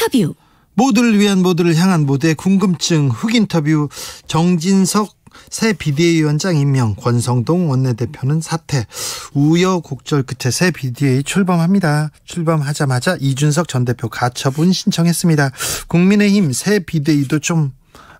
인터뷰. 모두를 위한 모두를 향한 모두의 궁금증 훅 인터뷰. 정진석 새 비대위원장 임명, 권성동 원내대표는 사퇴. 우여곡절 끝에 새 비대위 출범합니다. 출범하자마자 이준석 전 대표 가처분 신청했습니다. 국민의힘 새 비대위도 좀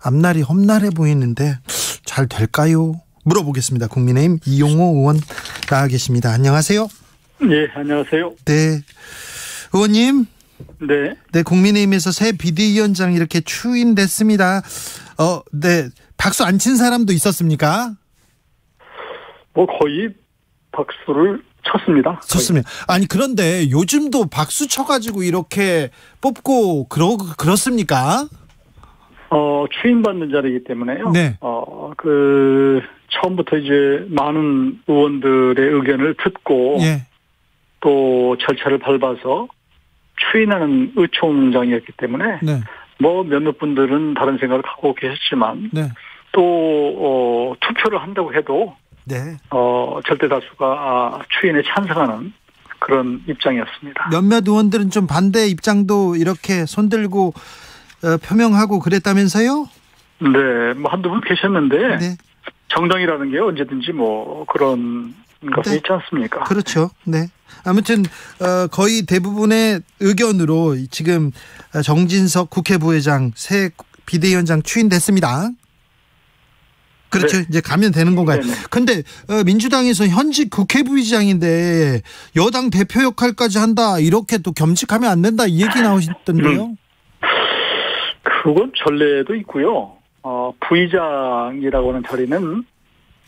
앞날이 험난해 보이는데 잘 될까요? 물어보겠습니다. 국민의힘 이용호 의원 나와 계십니다. 안녕하세요. 네, 안녕하세요. 네, 의원님. 네, 국민의힘에서 새 비대위원장 이렇게 추인됐습니다. 네, 박수 안 친 사람도 있었습니까? 뭐 거의 박수를 쳤습니다. 쳤습니다. 아니, 그런데 요즘도 박수 쳐가지고 이렇게 뽑고 그렇습니까? 추임받는 자리이기 때문에요. 네. 처음부터 이제 많은 의원들의 의견을 듣고 예. 또 절차를 밟아서 추인하는 의총장이었기 때문에 네. 뭐 몇몇 분들은 다른 생각을 갖고 계셨지만 네. 또 투표를 한다고 해도 네. 절대 다수가 추인에 찬성하는 그런 입장이었습니다. 몇몇 의원들은 좀 반대 입장도 이렇게 손들고 표명하고 그랬다면서요? 네, 뭐 한두 분 계셨는데 네. 정당이라는 게 언제든지 뭐 그런 것이 네. 있지 않습니까? 그렇죠. 네. 아무튼 거의 대부분의 의견으로 지금 정진석 국회 부회장 새 비대위원장 추인됐습니다. 그렇죠. 네. 이제 가면 되는 건가요? 네네. 근데 민주당에서 현직 국회 부의장인데 여당 대표 역할까지 한다, 이렇게 또 겸직하면 안 된다, 이 얘기 나오셨던데요. 그건 전례도 있고요. 부의장이라고 하는 자리는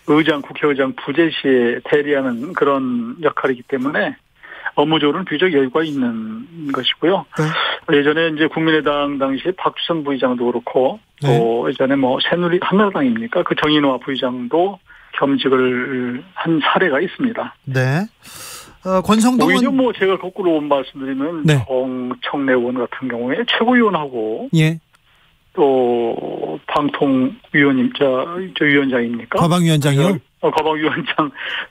의장, 국회의장 부재시에 대리하는 그런 역할이기 때문에 업무적으로는 비교적 여유가 있는 것이고요. 네. 예전에 이제 국민의당 당시에 박주선 부의장도 그렇고 네. 또 예전에 뭐 새누리 한나라당입니까? 그 정인화 부의장도 겸직을 한 사례가 있습니다. 네. 권성동 오히려 뭐 제가 거꾸로 말씀드리면 네. 정청래 의원 같은 경우에 최고위원하고 예. 또 방통위원님 저 위원장입니까? 과방위원장이요? 과방위원장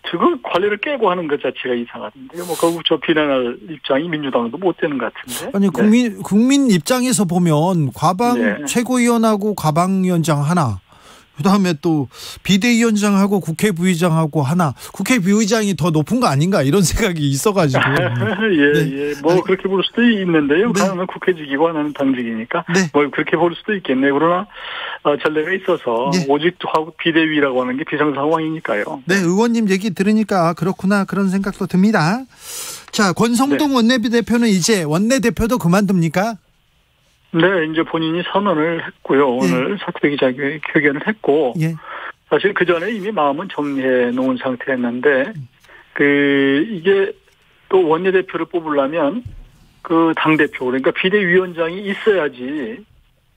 저거 관리를 깨고 하는 것 자체가 이상하던데요. 뭐 결국 저 비난할 입장이 민주당도 못 되는 것 같은데. 아니, 국민 입장에서 보면 과방 네. 최고위원하고 과방위원장 하나, 그다음에 또 비대위원장하고 국회 부의장하고 하나, 국회 부의장이 더 높은 거 아닌가, 이런 생각이 있어가지고. 예, 네. 예. 뭐 그렇게 볼 수도 있는데요. 네. 하나는 국회직이고 하나는 당직이니까. 네. 뭐 그렇게 볼 수도 있겠네요. 그러나 전례가 있어서 네. 오직 하고 비대위라고 하는 게 비상 상황이니까요. 네, 의원님 얘기 들으니까 그렇구나, 그런 생각도 듭니다. 자, 권성동 네. 원내대표는 이제 원내대표도 그만둡니까? 네, 이제 본인이 선언을 했고요. 오늘 사퇴 기자회견을 했고, 예. 사실 그 전에 이미 마음은 정리해 놓은 상태였는데, 이게 또 원내대표를 뽑으려면 그 당대표, 그러니까 비대위원장이 있어야지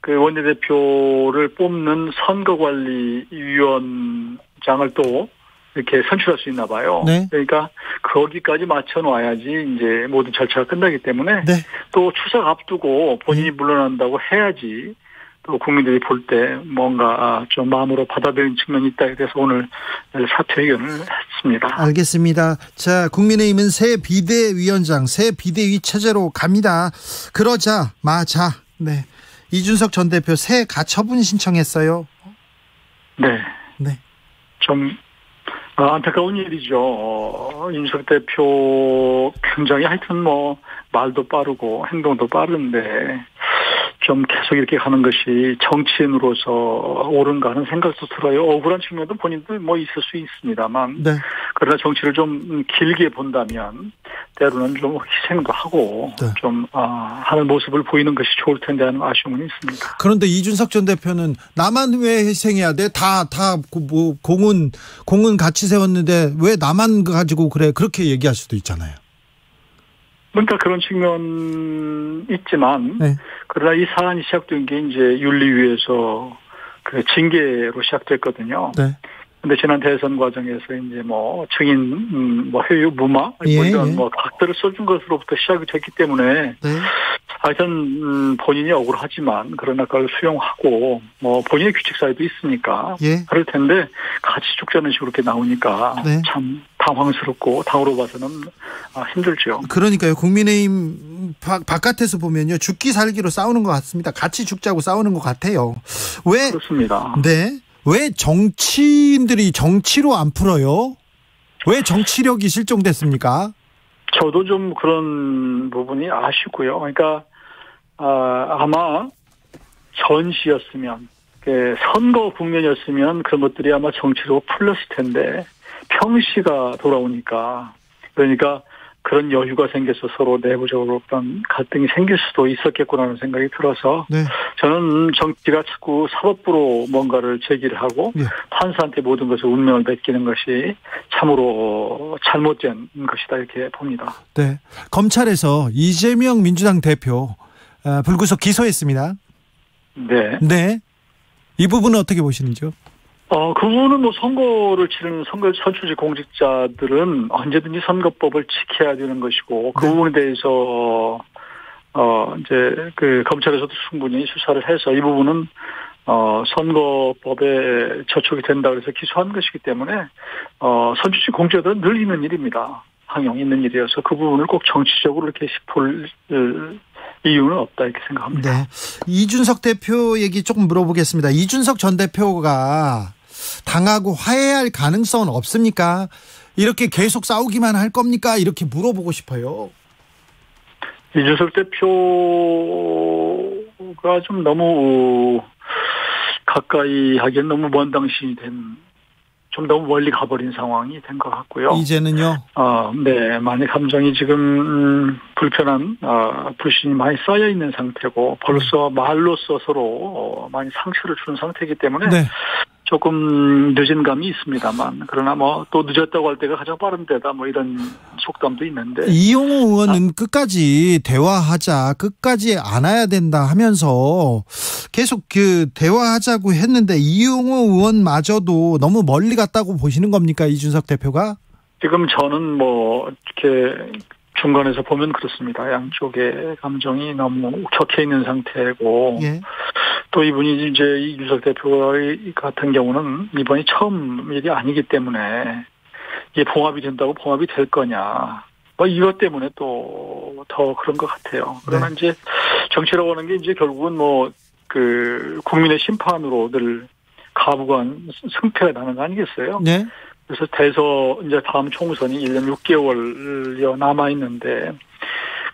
그 원내대표를 뽑는 선거관리위원장을 또 이렇게 선출할 수 있나 봐요. 네. 그러니까 거기까지 맞춰 놔야지 이제 모든 절차가 끝나기 때문에 네. 또 추석 앞두고 본인이 물러난다고 해야지 또 국민들이 볼 때 뭔가 좀 마음으로 받아들이는 측면이 있다. 그래서 오늘 사퇴 의견을 했습니다. 알겠습니다. 자, 국민의힘은 새 비대위원장, 새 비대위 체제로 갑니다. 그러자마자 네, 이준석 전 대표 새 가처분 신청했어요. 네. 네. 좀 안타까운 일이죠. 이준석 대표 굉장히 하여튼 뭐 말도 빠르고 행동도 빠른데 좀 계속 이렇게 가는 것이 정치인으로서 옳은가 하는 생각도 들어요. 억울한 측면도 본인도 뭐 있을 수 있습니다만. 네. 그러나 정치를 좀 길게 본다면 때로는 좀 희생도 하고 네. 좀 하는 모습을 보이는 것이 좋을 텐데 하는 아쉬움은 있습니다. 그런데 이준석 전 대표는 나만 왜 희생해야 돼? 뭐 공은 같이 세웠는데 왜 나만 가지고 그래? 그렇게 얘기할 수도 있잖아요. 그러니까 그런 측면 있지만, 네. 그러나 이 사안이 시작된 게 이제 윤리위에서 그 징계로 시작됐거든요. 네. 근데 지난 대선 과정에서 이제 뭐 증인 뭐 회유 무마 예, 뭐 이런 예. 뭐 각들을 써준 것으로부터 시작이 됐기 때문에 네. 하여튼 본인이 억울하지만 그러나 그걸 수용하고 뭐 본인의 규칙 사유도 있으니까 예. 그럴 텐데 같이 죽자는 식으로 이렇게 나오니까 네. 참 당황스럽고 당으로 봐서는 힘들죠. 그러니까요. 국민의힘 바깥에서 보면요. 죽기 살기로 싸우는 것 같습니다. 같이 죽자고 싸우는 것 같아요. 왜? 그렇습니다. 네. 왜 정치인들이 정치로 안 풀어요? 왜 정치력이 실종됐습니까? 저도 좀 그런 부분이 아쉽고요. 그러니까 아마 전시였으면 선거 국면이었으면 그런 것들이 아마 정치로 풀렸을 텐데 평시가 돌아오니까 그러니까 그런 여유가 생겨서 서로 내부적으로 어떤 갈등이 생길 수도 있었겠구나라는 생각이 들어서 네. 저는 정치가 자꾸 사법부로 뭔가를 제기를 하고 네. 판사한테 모든 것을 운명을 맡기는 것이 참으로 잘못된 것이다 이렇게 봅니다. 네. 검찰에서 이재명 민주당 대표 불구속 기소했습니다. 네. 네. 이 부분은 어떻게 보시는지요? 그 부분은 뭐 선거를 치르는 선출직 공직자들은 언제든지 선거법을 지켜야 되는 것이고 그 부분에 대해서 이제 그 검찰에서도 충분히 수사를 해서 이 부분은 선거법에 저촉이 된다 그래서 기소한 것이기 때문에 선출직 공직자들은 늘 있는 일입니다. 항용 있는 일이어서 그 부분을 꼭 정치적으로 이렇게 볼 이유는 없다 이렇게 생각합니다. 네. 이준석 대표 얘기 조금 물어보겠습니다. 이준석 전 대표가 당하고 화해할 가능성은 없습니까? 이렇게 계속 싸우기만 할 겁니까? 이렇게 물어보고 싶어요. 이준석 대표가 좀 너무 가까이 하기엔 너무 먼 당신이 좀 너무 멀리 가버린 상황이 된 것 같고요. 이제는요? 네. 많이 감정이 지금 불편한, 불신이 많이 쌓여 있는 상태고 벌써 말로써 서로 많이 상처를 주는 상태이기 때문에 네. 조금 늦은 감이 있습니다만 그러나 뭐 또 늦었다고 할 때가 가장 빠른 데다 뭐 이런 속담도 있는데 이용호 의원은 끝까지 대화하자 끝까지 안아야 된다 하면서 계속 대화하자고 했는데 이용호 의원마저도 너무 멀리 갔다고 보시는 겁니까? 이준석 대표가? 지금 저는 뭐 이렇게 중간에서 보면 그렇습니다. 양쪽의 감정이 너무 격해 있는 상태고 예. 또 이분이 이제 이준석 대표 같은 경우는 이번이 처음 일이 아니기 때문에 이게 봉합이 된다고 봉합이 될 거냐 뭐 이것 때문에 또 더 그런 것 같아요. 그러나 네. 이제 정치라고 하는 게 이제 결국은 뭐 그 국민의 심판으로 늘 가부간 승패가 나는 거 아니겠어요? 네. 그래서 이제 다음 총선이 1년 6개월여 남아 있는데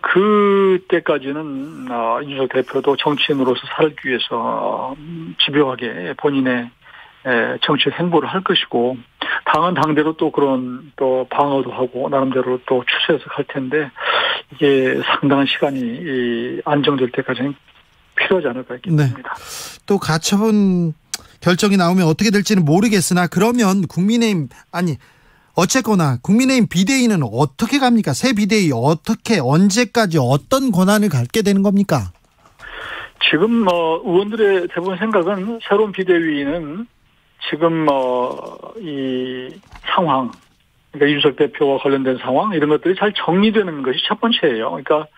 그때까지는 이준석 대표도 정치인으로서 살기 위해서 집요하게 본인의 정치적 행보를 할 것이고 당은 당대로 또 그런 또 방어도 하고 나름대로 또 추세해서 갈 텐데 이게 상당한 시간이 안정될 때까지는 필요하지 않을까 싶습니다. 네. 또 가처분 결정이 나오면 어떻게 될지는 모르겠으나 그러면 어쨌거나 국민의힘 비대위는 어떻게 갑니까? 새 비대위 언제까지 어떤 권한을 갖게 되는 겁니까? 지금 의원들의 대부분 생각은 새로운 비대위는 지금 이 상황, 그러니까 이준석 대표와 관련된 상황 이런 것들이 잘 정리되는 것이 첫 번째예요. 그러니까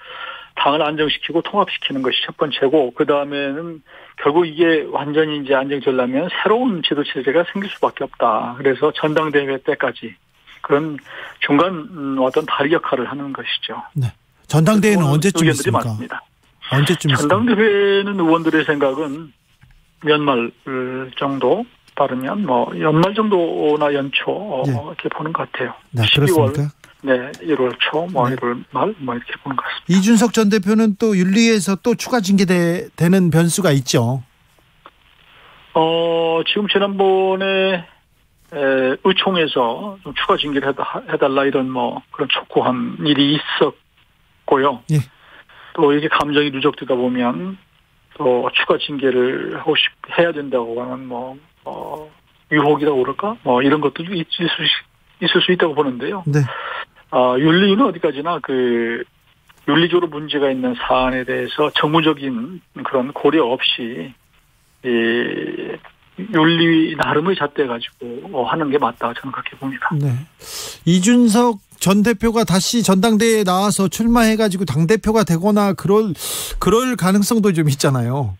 당을 안정시키고 통합시키는 것이 첫 번째고 그 다음에는 결국 이게 완전히 이제 안정되려면 새로운 지도체제가 생길 수밖에 없다. 그래서 전당대회 때까지 그런 중간 어떤 다리 역할을 하는 것이죠. 네. 전당대회는 언제쯤 있습니까? 많습니다. 언제쯤 전당대회는 의원들의 생각은 연말 정도 빠르면 뭐 연말 정도나 연초 네. 이렇게 보는 것 같아요. 네, 12월, 그렇습니까? 네, 1월 초, 뭐 네. 1월 말, 뭐 이렇게 보는 것 같습니다. 이준석 전 대표는 또 윤리위에서 또 추가 징계되는 변수가 있죠. 지금 지난번에 의총에서 좀 추가 징계를 해달라 이런 뭐 그런 촉구한 일이 있었고요. 예. 또 이게 감정이 누적되다 보면 또 추가 징계를 해야 된다고 하는 뭐 유혹이라고 그럴까? 뭐 이런 것들도 있을 수 있다고 보는데요. 네. 윤리위는 어디까지나 윤리적으로 문제가 있는 사안에 대해서 정무적인 그런 고려 없이 윤리 나름의 잣대 가지고 하는 게 맞다 저는 그렇게 봅니다. 네. 이준석 전 대표가 다시 전당대회에 나와서 출마해가지고 당 대표가 되거나 그럴 가능성도 좀 있잖아요.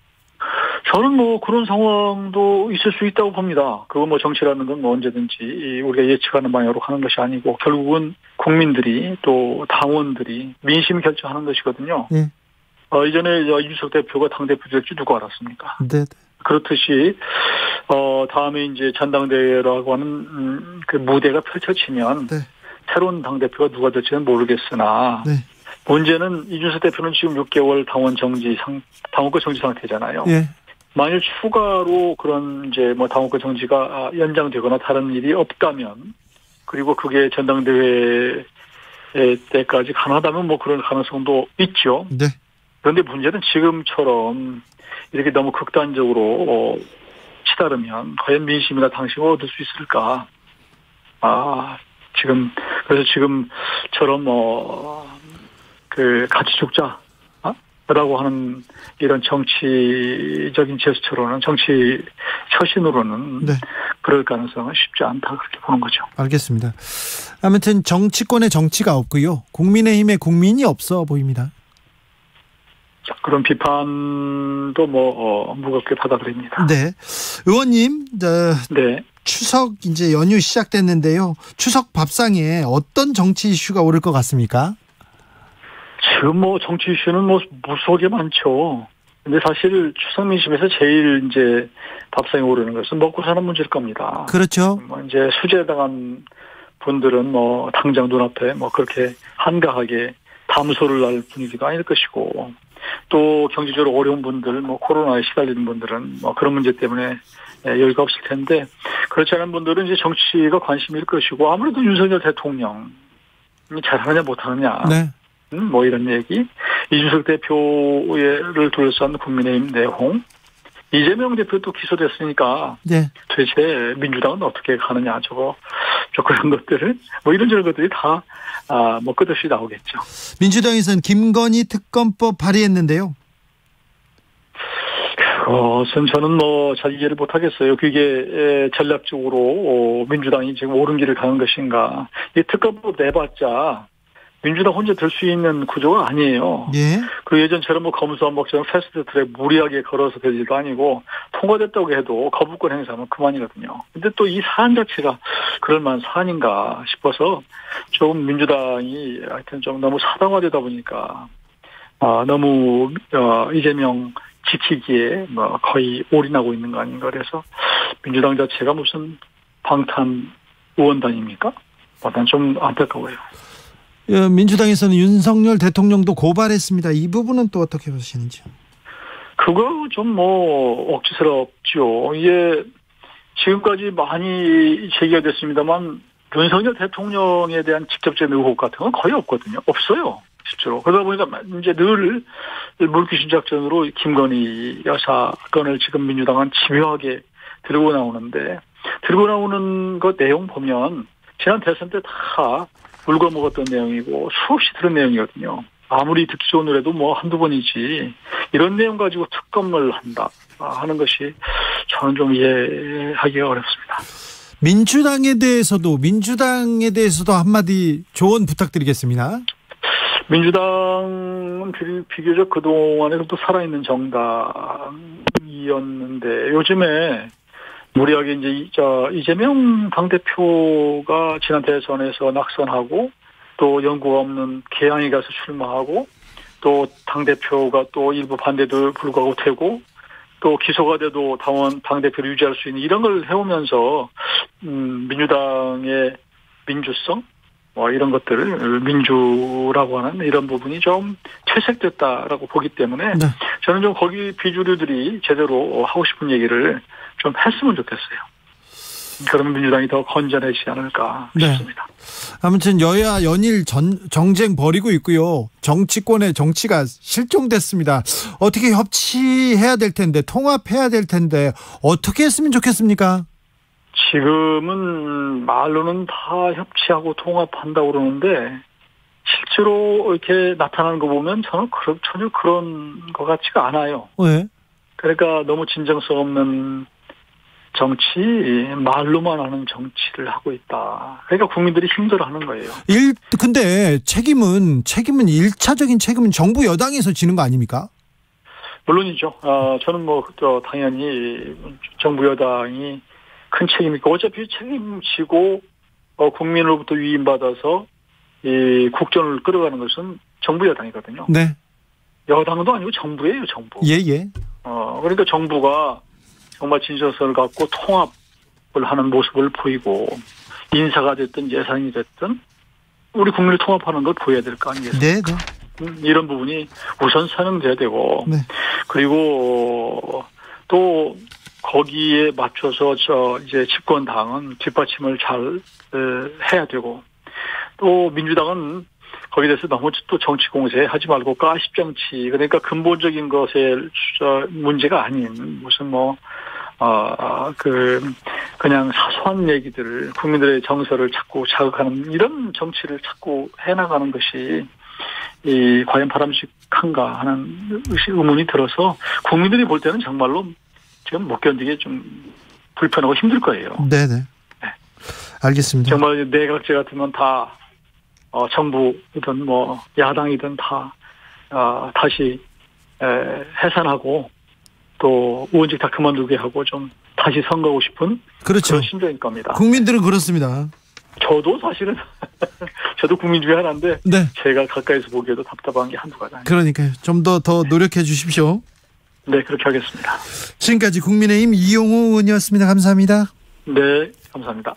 저는 뭐 그런 상황도 있을 수 있다고 봅니다. 그거 뭐 정치라는 건 뭐 언제든지 우리가 예측하는 방향으로 가는 것이 아니고 결국은 국민들이 또 당원들이 민심이 결정하는 것이거든요. 예. 이전에 이준석 대표가 당대표 될지 누가 알았습니까? 네. 그렇듯이 다음에 이제 전당대회라고 하는 그 무대가 펼쳐지면 네. 새로운 당대표가 누가 될지는 모르겠으나 네. 문제는 이준석 대표는 지금 6개월 당원권 정지 상태잖아요. 예. 만일 추가로 그런 이제 뭐 당원권 정지가 연장되거나 다른 일이 없다면 그리고 그게 전당대회 때까지 가능하다면 뭐 그런 가능성도 있죠. 네. 그런데 문제는 지금처럼 이렇게 너무 극단적으로 치달으면 과연 민심이나 당심을 얻을 수 있을까? 그래서 지금처럼 같이 죽자라고 하는 이런 정치적인 제스처로는 정치 쇄신으로는 네. 그럴 가능성은 쉽지 않다 그렇게 보는 거죠. 알겠습니다. 아무튼 정치권의 정치가 없고요. 국민의힘의 국민이 없어 보입니다. 그런 비판도 무겁게 받아들입니다. 네. 의원님, 네. 추석 이제 연휴 시작됐는데요. 추석 밥상에 어떤 정치 이슈가 오를 것 같습니까? 지금 정치 이슈는 무수하게 많죠. 근데 사실 추석 민심에서 제일 이제 밥상에 오르는 것은 먹고 사는 문제일 겁니다. 그렇죠. 이제 수재당한 분들은 당장 눈앞에 그렇게 한가하게 담소를 날 분위기도 아닐 것이고, 또 경제적으로 어려운 분들, 코로나에 시달리는 분들은 그런 문제 때문에 여유가 없을 텐데, 그렇지 않은 분들은 이제 정치가 관심일 것이고, 아무래도 윤석열 대통령이 잘하느냐 못하느냐, 네. 이런 얘기, 이준석 대표를 둘러싼 국민의힘 내홍, 이재명 대표도 기소됐으니까, 네. 도대체 민주당은 어떻게 가느냐, 그런 것들을, 이런저런 것들이 다, 끝없이 나오겠죠. 민주당에서는 김건희 특검법 발의했는데요. 그것은 저는 잘 이해를 못하겠어요. 그게 전략적으로 민주당이 지금 옳은 길을 가는 것인가. 이 특검법 내봤자 민주당 혼자 들 수 있는 구조가 아니에요. 예. 그 예전처럼 검수완박처럼 패스트트랙 무리하게 걸어서 될 일도 아니고 통과됐다고 해도 거부권 행사하면 그만이거든요. 근데 또 이 사안 자체가 그럴 만한 사안인가 싶어서 조금 민주당이 하여튼 좀 너무 사당화되다 보니까 너무 이재명 지키기에 거의 올인하고 있는 거 아닌가. 그래서 민주당 자체가 무슨 방탄 의원단입니까? 난 좀 안타까워요. 민주당에서는 윤석열 대통령도 고발했습니다. 이 부분은 또 어떻게 보시는지요? 그거 좀 억지스럽죠. 이게 지금까지 많이 제기가 됐습니다만 윤석열 대통령에 대한 직접적인 의혹 같은 건 거의 없거든요. 없어요. 실제로. 그러다 보니까 이제 늘 물귀신 작전으로 김건희 여사 건을 지금 민주당은 집요하게 들고 나오는데, 들고 나오는 것 내용 보면 지난 대선 때 다 울거먹었던 내용이고 수없이 들은 내용이거든요. 아무리 듣기 좋은 노래도 한두 번이지 이런 내용 가지고 특검을 한다 하는 것이 저는 좀 이해하기가 어렵습니다. 민주당에 대해서도 한마디 조언 부탁드리겠습니다. 민주당은 비교적 그동안에 또 살아있는 정당이었는데 요즘에 무리하게 이제 이재명 당대표가 지난 대선에서 낙선하고 또 연구가 없는 개항에 가서 출마하고 또 당대표가 또 일부 반대도 불구하고 되고 또 기소가 돼도 당대표를 유지할 수 있는 이런 걸 해오면서 민주당의 민주성 이런 것들을 민주라고 하는 이런 부분이 좀 퇴색됐다라고 보기 때문에 네. 저는 좀 거기 비주류들이 제대로 하고 싶은 얘기를 좀 했으면 좋겠어요. 그러면 민주당이 더 건전해지지 않을까 싶습니다. 네. 아무튼 여야 연일 정쟁 벌이고 있고요. 정치권의 정치가 실종됐습니다. 어떻게 협치해야 될 텐데, 통합해야 될 텐데 어떻게 했으면 좋겠습니까? 지금은 말로는 다 협치하고 통합한다고 그러는데 실제로 이렇게 나타나는 거 보면 저는 전혀 그런 것 같지가 않아요. 왜? 그러니까 너무 진정성 없는 정치, 말로만 하는 정치를 하고 있다. 그러니까 국민들이 힘들어하는 거예요. 근데 책임은 1차적인 책임은 정부 여당에서 지는 거 아닙니까? 물론이죠. 저는 당연히 정부 여당이 큰 책임이 있고, 어차피 책임지고, 국민으로부터 위임받아서 이 국정을 끌어가는 것은 정부 여당이거든요. 네. 여당도 아니고 정부예요, 정부. 예. 그러니까 정부가 정말 진정성을 갖고 통합을 하는 모습을 보이고, 인사가 됐든 예산이 됐든 우리 국민을 통합하는 걸 보여야 될 거 아니겠습니까? 네. 이런 부분이 우선 사용돼야 되고, 네. 그리고 또 거기에 맞춰서 이제 집권당은 뒷받침을 잘 해야 되고, 또 민주당은 거기에 대해서 너무 또 정치 공세하지 말고 가십 정치, 그러니까 근본적인 것에 문제가 아닌 무슨 그냥 사소한 얘기들을, 국민들의 정서를 자꾸 자극하는 이런 정치를 자꾸 해나가는 것이 과연 바람직한가 하는 의문이 들어서, 국민들이 볼 때는 정말로 지금 못 견디게 좀 불편하고 힘들 거예요. 네네. 네. 알겠습니다. 정말 내각제 같으면 다 정부이든 야당이든 다 다시 해산하고, 또 의원직 다 그만두게 하고 좀 다시 선거하고 싶은, 그렇죠. 그런 심정일 겁니다. 국민들은 그렇습니다. 저도 사실은 저도 국민 중에 하나인데, 네. 제가 가까이서 보기에도 답답한 게 한두 가지 아니에요. 그러니까요. 좀 더 노력해 주십시오. 네, 그렇게 하겠습니다. 지금까지 국민의힘 이용호 의원이었습니다. 감사합니다. 네, 감사합니다.